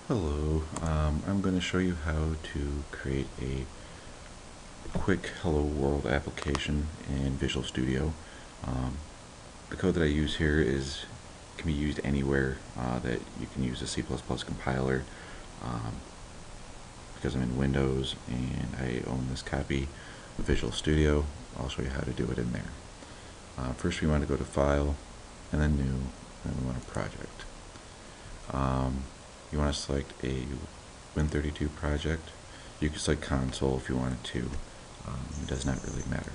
Hello, I'm going to show you how to create a quick Hello World application in Visual Studio. Um, the code that I use here can be used anywhere that you can use a C++ compiler. Um, because I'm in Windows and I own this copy of Visual Studio, I'll show you how to do it in there. First we want to go to File, and then New, and then we want a project. You want to select a Win32 project. You can select console if you wanted to. It does not really matter.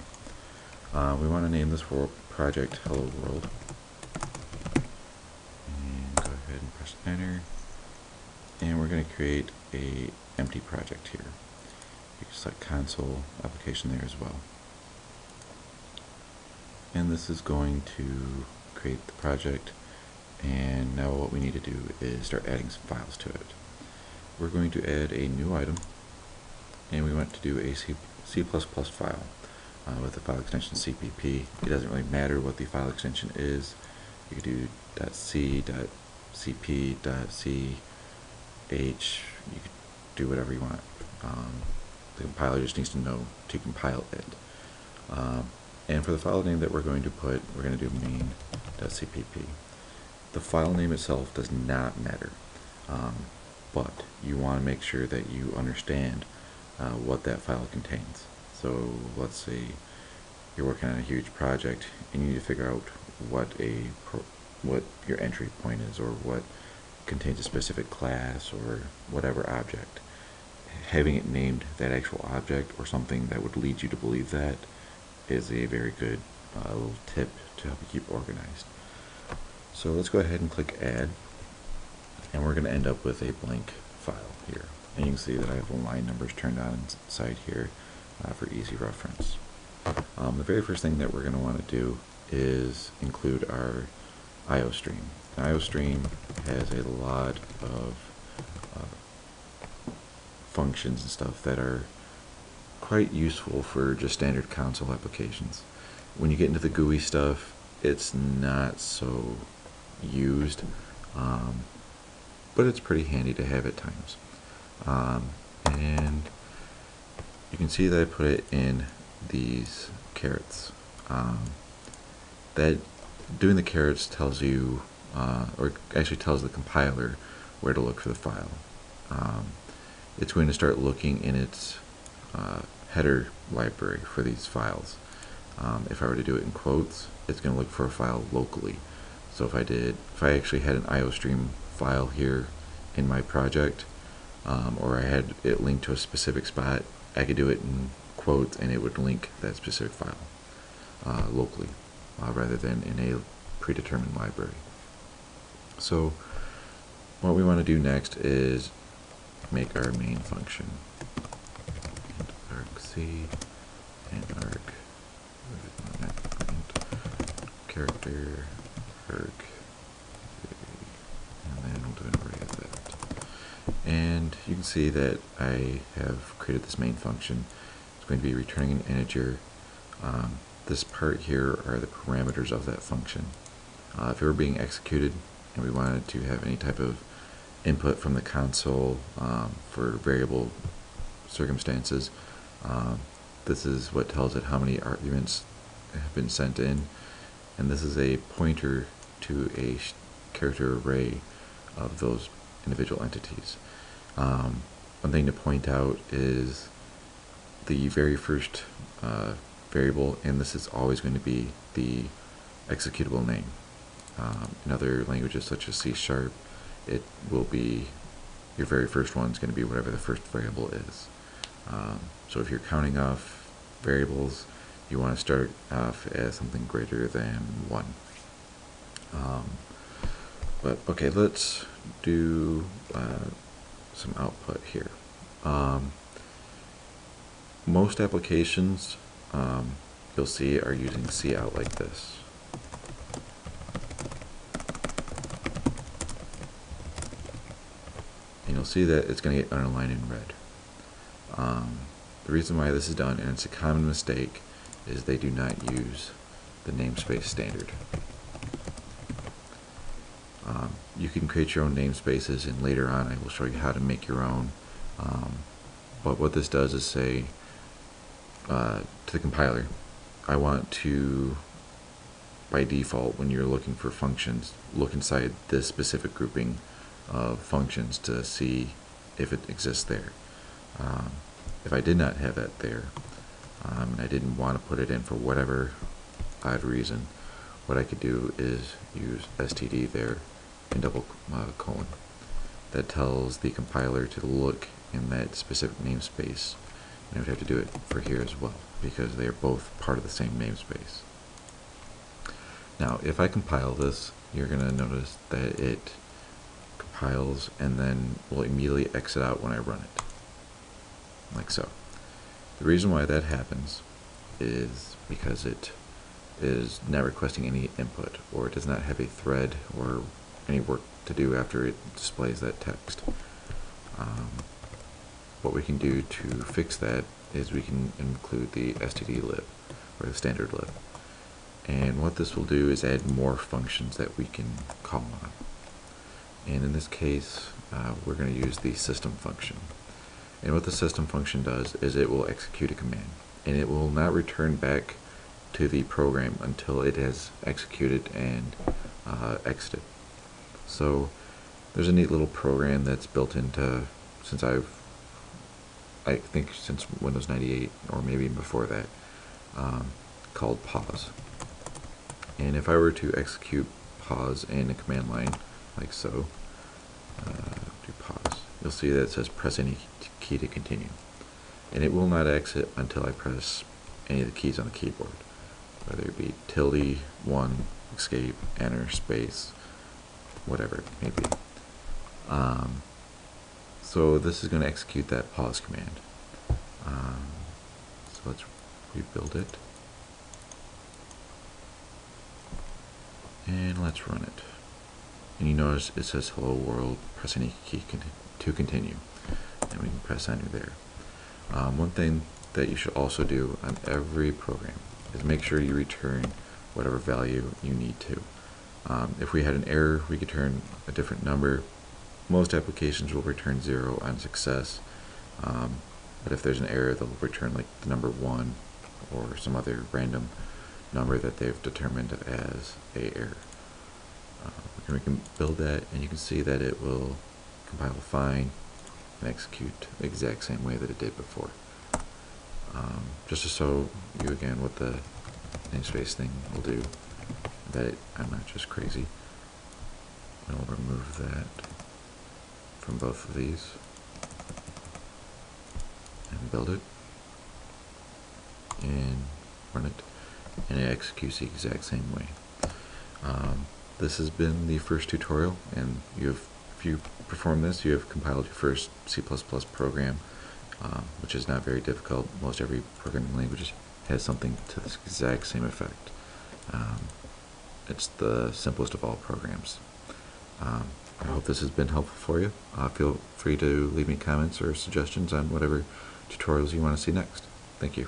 We want to name this project Hello World. And go ahead and press enter. And we're going to create a empty project here. You can select console application there as well. And this is going to create the project. And now what we need to do is start adding some files to it. We're going to add a new item, and we want to do a C++ file with the file extension CPP. It doesn't really matter what the file extension is. You could do .c, .cp, .ch. You could do whatever you want. The compiler just needs to know to compile it. And for the file name that we're going to put, we're going to do main.cpp. The file name itself does not matter, but you want to make sure that you understand what that file contains. So let's say you're working on a huge project and you need to figure out what your entry point is, or what contains a specific class or whatever object. Having it named that actual object or something that would lead you to believe that is a very good little tip to help you keep organized. So let's go ahead and click add, and we're going to end up with a blank file here. And you can see that I have the line numbers turned on inside here for easy reference. The very first thing that we're going to want to do is include our IO stream. The IO stream has a lot of functions and stuff that are quite useful for just standard console applications. When you get into the GUI stuff, it's not so used, but it's pretty handy to have at times. And you can see that I put it in these carets. That doing the carets tells you, or actually tells the compiler where to look for the file. It's going to start looking in its header library for these files. If I were to do it in quotes, it's going to look for a file locally. So if I actually had an IOStream file here in my project, or I had it linked to a specific spot, I could do it in quotes and it would link that specific file locally, rather than in a predetermined library. So what we want to do next is make our main function. And argc and arg character arg, and then we'll do an array of that. And you can see that I have created this main function. It's going to be returning an integer. This part here are the parameters of that function. If it were being executed and we wanted to have any type of input from the console for variable circumstances, this is what tells it how many arguments have been sent in, and this is a pointer to a character array of those individual entities. One thing to point out is the very first variable, and this is always going to be the executable name. In other languages such as C#, it will be, your very first one is going to be whatever the first variable is. So if you're counting off variables, you want to start off as something greater than 1. But okay, let's do some output here. Most applications you'll see are using cout like this. And you'll see that it's going to get underlined in red. The reason why this is done, and it's a common mistake, is they do not use the namespace standard. You you can create your own namespaces, and later on I will show you how to make your own. But what this does is say to the compiler, I want to, by default, when you're looking for functions, look inside this specific grouping of functions to see if it exists there. If I did not have that there, and I didn't want to put it in for whatever odd reason, what I could do is use std there and double colon. That tells the compiler to look in that specific namespace, and I would have to do it for here as well because they are both part of the same namespace. Now if I compile this, you're going to notice that it compiles and then will immediately exit out when I run it, like so. The reason why that happens is because it is not requesting any input, or it does not have a thread or any work to do after it displays that text. What we can do to fix that is we can include the stdlib, or the standard lib. And what this will do is add more functions that we can call on. And in this case, we're going to use the system function. And what the system function does is it will execute a command, and it will not return back to the program until it has executed and exited. So there's a neat little program that's built into, I think since Windows 98 or maybe before that, called pause. And if I were to execute pause in a command line like so, do pause, you'll see that it says press any key to continue, and it will not exit until I press any of the keys on the keyboard, whether it be tilde, 1, escape, enter, space, whatever it may be. So this is going to execute that pause command. So let's rebuild it, and let's run it. And you notice it says hello world, press any key to continue, and we can press enter there. One thing that you should also do on every program is make sure you return whatever value you need to. If we had an error, we could turn a different number. Most applications will return 0 on success, but if there's an error, they'll return like the number 1 or some other random number that they've determined as a error. And we can build that, and you can see that it will compile fine and execute the exact same way that it did before. Just to show you again what the namespace thing will do, that I'm not just crazy. I'll remove that from both of these and build it and run it, and it executes the exact same way. This has been the first tutorial, and if you perform this, you have compiled your first C++ program, which is not very difficult. Most every programming language has something to this exact same effect. It's the simplest of all programs. I hope this has been helpful for you. Feel free to leave me comments or suggestions on whatever tutorials you want to see next. Thank you.